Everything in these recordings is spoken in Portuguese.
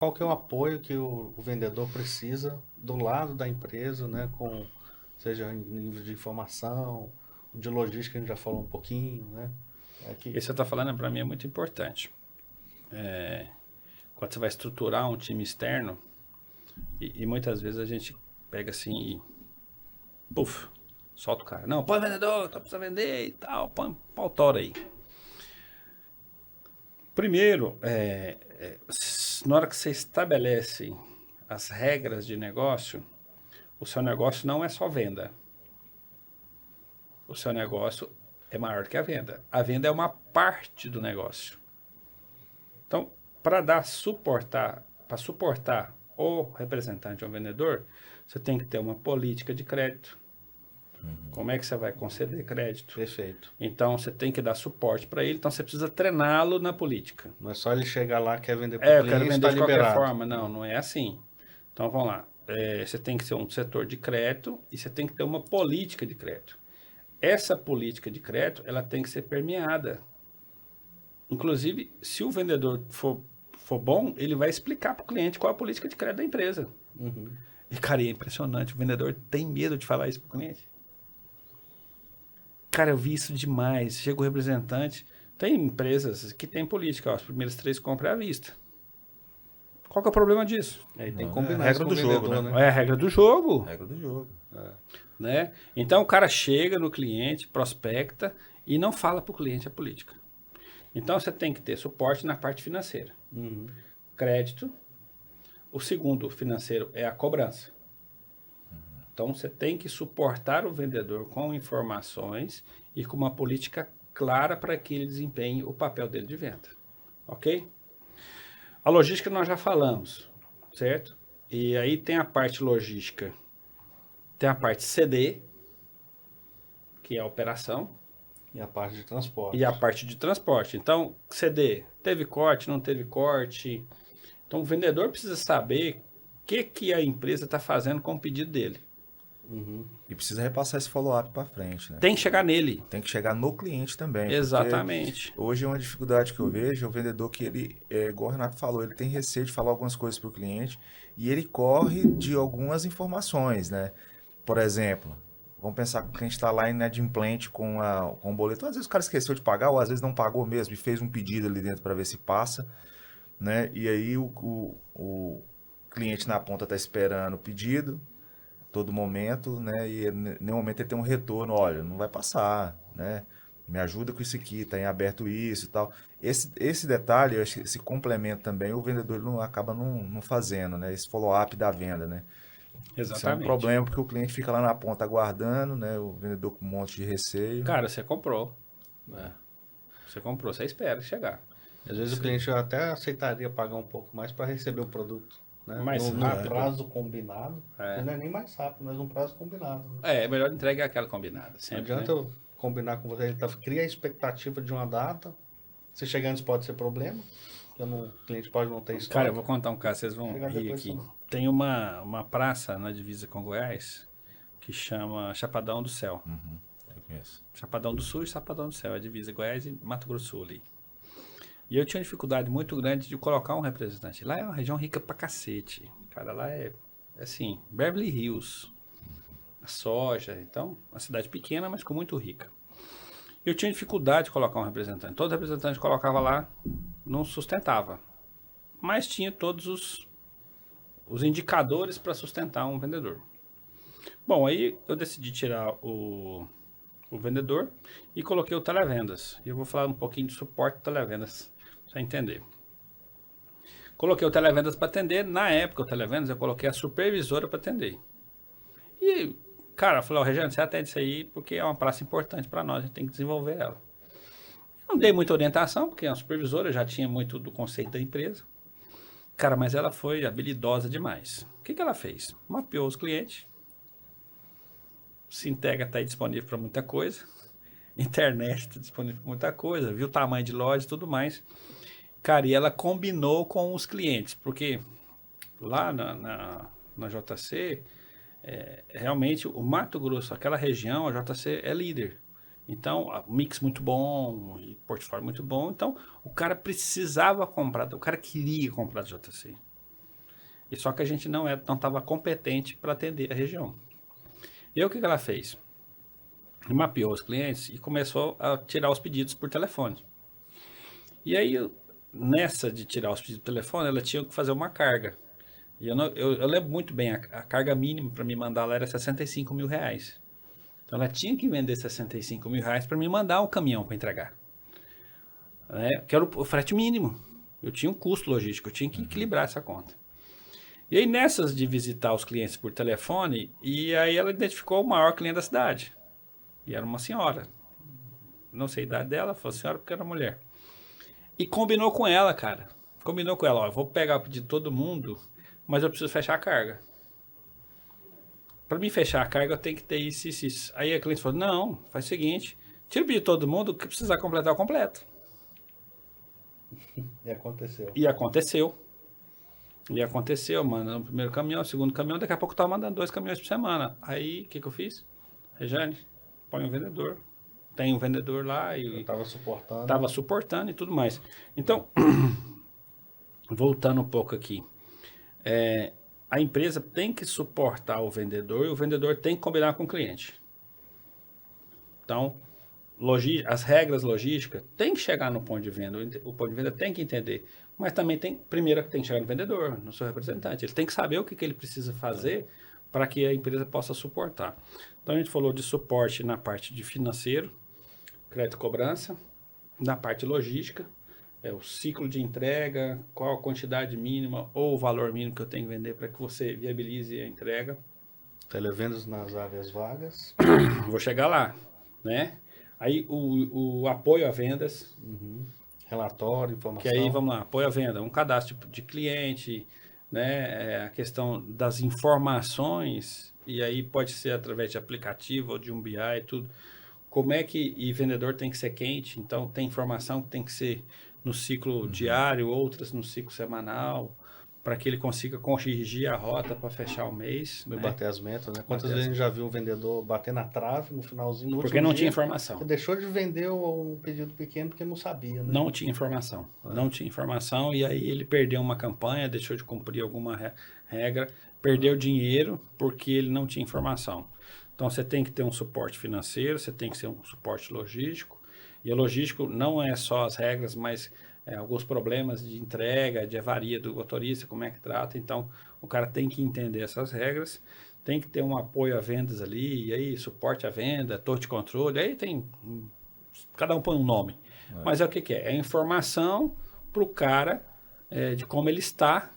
qual que é o apoio que o vendedor precisa do lado da empresa, né? Seja em nível de informação, de logística, a gente já falou um pouquinho, né? É Isso que, que você está falando para mim é muito importante. Quando você vai estruturar um time externo, e muitas vezes a gente pega assim e, puf, solta o cara. Não, põe vendedor, tá precisando vender e tal, põe autora aí. Primeiro, na hora que você estabelece as regras de negócio, o seu negócio não é só venda. O seu negócio é maior que a venda. A venda é uma parte do negócio. Então, para suportar o representante ou vendedor, você tem que ter uma política de crédito. Como é que você vai conceder crédito? perfeito. Então, você tem que dar suporte para ele. Então, você precisa treiná-lo na política. Não é só ele chegar lá, quer vender para o Eu quero cliente, vender está de qualquer liberado. forma. Não, não é assim. Então, vamos lá. Você tem que ser um setor de crédito e você tem que ter uma política de crédito. Essa política de crédito, ela tem que ser permeada. Inclusive, se o vendedor for bom, ele vai explicar para o cliente qual é a política de crédito da empresa. Uhum. E, cara, é impressionante. O vendedor tem medo de falar isso para o cliente. Cara, eu vi isso demais. Chega o representante. Tem empresas que têm política. Ó, as primeiras 3 compras é à vista. Qual que é o problema disso? Aí tem que Não, é a combinar isso regra com o do jogo, vendedor, né? né? É a regra do jogo. Regra do jogo. Né? Então o cara chega no cliente, prospecta e não fala para o cliente a política. Então você tem que ter suporte na parte financeira. Uhum. Crédito. O segundo financeiro é a cobrança. Então você tem que suportar o vendedor com informações e com uma política clara para que ele desempenhe o papel dele de venda. Ok? A logística nós já falamos, certo? E aí tem a parte logística, tem a parte CD, que é a operação, E a parte de e a transporte. parte de transporte. Então, CD, teve corte, não teve corte. Então, o vendedor precisa saber o que a empresa está fazendo com o pedido dele. Uhum. E precisa repassar esse follow-up para frente, né? Tem que chegar nele. Tem que chegar no cliente também, porque Exatamente. hoje é uma dificuldade que eu vejo, é o vendedor que ele, igual o Renato falou, ele tem receio de falar algumas coisas para o cliente e ele corre de algumas informações, né? Por exemplo, vamos pensar que o cliente está lá inadimplente com o boleto. Às vezes o cara esqueceu de pagar, ou às vezes não pagou mesmo e fez um pedido ali dentro para ver se passa, né? E aí o cliente na ponta está esperando o pedido, todo momento, né? E em nenhum momento ele tem um retorno, olha, não vai passar, né? Me ajuda com isso aqui, tá em aberto isso e tal. Esse detalhe, eu acho que esse complemento também, o vendedor não acaba não fazendo, né? Esse follow-up da venda, né? Isso é um Exatamente. problema porque o cliente fica lá na ponta aguardando, né? O vendedor com um monte de receio. Cara, você comprou. Né? Você comprou, você espera chegar. Às vezes o cliente até aceitaria pagar um pouco mais para receber o produto, né? Mais No rápido. prazo combinado, que É, não é nem mais rápido, mas um prazo combinado, né? é melhor entregar aquela combinada, Não sempre, adianta né? eu combinar com você, ele cria a expectativa de uma data, se chegar antes pode ser problema, porque o cliente pode não ter Cara, eu estoque, vou contar um caso, vocês vão chegar rir depois aqui. também. Tem uma praça na divisa com Goiás que chama Chapadão do Céu. Eu conheço. Chapadão do Sul e Chapadão do Céu, a divisa Goiás e Mato Grosso do Sul ali. E eu tinha uma dificuldade muito grande de colocar um representante. Lá é uma região rica pra cacete. Cara, lá é assim, Beverly Hills, a soja, então, uma cidade pequena, mas com muito rica. Eu tinha dificuldade de colocar um representante. Todo representante que colocava lá não sustentava. Mas tinha todos os indicadores para sustentar um vendedor. Bom, aí eu decidi tirar o vendedor e coloquei o televendas. E eu vou falar um pouquinho de suporte de televendas, para você entender. Coloquei o televendas para atender. Na época, o televendas eu coloquei a supervisora para atender. E, cara, eu falei, ó, Regiane, você atende isso aí porque é uma praça importante para nós, a gente tem que desenvolver ela. Não dei muita orientação, porque a supervisora já tinha muito do conceito da empresa. Cara, mas ela foi habilidosa demais. O que ela fez? Mapeou os clientes. Sintega está aí disponível para muita coisa. Internet está disponível para muita coisa. Viu o tamanho de loja e tudo mais. Cara, e ela combinou com os clientes, porque lá na JC, realmente o Mato Grosso, aquela região, a JC é líder. Então, mix muito bom, portfólio muito bom. Então, o cara precisava comprar, o cara queria comprar da JC. E só que a gente não estava competente para atender a região. E aí, o que ela fez? Mapeou os clientes e começou a tirar os pedidos por telefone. E aí, nessa de tirar os pedidos por telefone, ela tinha que fazer uma carga. E eu lembro muito bem, a carga mínima para me mandar lá era R$65.000. Então ela tinha que vender R$65.000 para me mandar um caminhão para entregar. Né? Que era o frete mínimo. Eu tinha um custo logístico, eu tinha que equilibrar essa conta. E aí nessas de visitar os clientes por telefone, e aí ela identificou o maior cliente da cidade. E era uma senhora. Não sei a idade dela, falou senhora porque era mulher. E combinou com ela, cara. Combinou com ela, ó, eu vou pegar o pedido de todo mundo, mas eu preciso fechar a carga. Para mim fechar a carga, eu tenho que ter isso, isso, isso. Aí a cliente falou, não, faz o seguinte, tira o pedido de todo mundo, o que precisar completar, eu completo. E aconteceu. E aconteceu. E aconteceu, mano. No primeiro caminhão, segundo caminhão, daqui a pouco eu tava mandando 2 caminhões por semana. Aí, o que eu fiz? Rejane, põe um vendedor. Tem um vendedor lá e Eu tava suportando. tava suportando e tudo mais. Então, voltando um pouco aqui. A empresa tem que suportar o vendedor e o vendedor tem que combinar com o cliente. Então, as regras logísticas tem que chegar no ponto de venda, o ponto de venda tem que entender, mas também primeiro tem que chegar no vendedor, no seu representante. Ele tem que saber o que ele precisa fazer para que a empresa possa suportar. Então, a gente falou de suporte na parte de financeiro, crédito e cobrança, na parte logística, o ciclo de entrega, qual a quantidade mínima ou o valor mínimo que eu tenho que vender para que você viabilize a entrega. Televendas nas áreas vagas. Vou chegar lá, né? Aí o apoio a vendas, Relatório, informação. que aí vamos lá, apoio à venda, um cadastro de cliente, né? A questão das informações, e aí pode ser através de aplicativo ou de um BI e tudo. Como é que e vendedor tem que ser quente, então tem informação que tem que ser no ciclo diário, outras no ciclo semanal, para que ele consiga corrigir a rota para fechar o mês. E Né? bater as metas, né? Quantas vezes a gente já viu o vendedor bater na trave no finalzinho, no Porque último não dia, tinha informação. que deixou de vender um pedido pequeno porque não sabia, né? Não tinha informação. Não tinha informação e aí ele perdeu uma campanha, deixou de cumprir alguma regra, perdeu dinheiro porque ele não tinha informação. Então você tem que ter um suporte financeiro, você tem que ter um suporte logístico. E o logístico não é só as regras, mas alguns problemas de entrega, de avaria do motorista, como é que trata. Então o cara tem que entender essas regras, tem que ter um apoio a vendas ali, e aí suporte à venda, torre de controle, aí tem... Cada um põe um nome. Mas é o que é? É informação para o cara de como ele está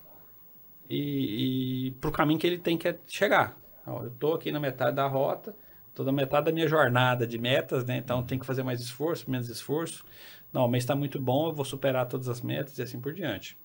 e para o caminho que ele tem que chegar. Eu estou aqui na metade da rota, estou na metade da minha jornada de metas, né? Então tem que fazer mais esforço, menos esforço. Não, o mês está muito bom, eu vou superar todas as metas e assim por diante.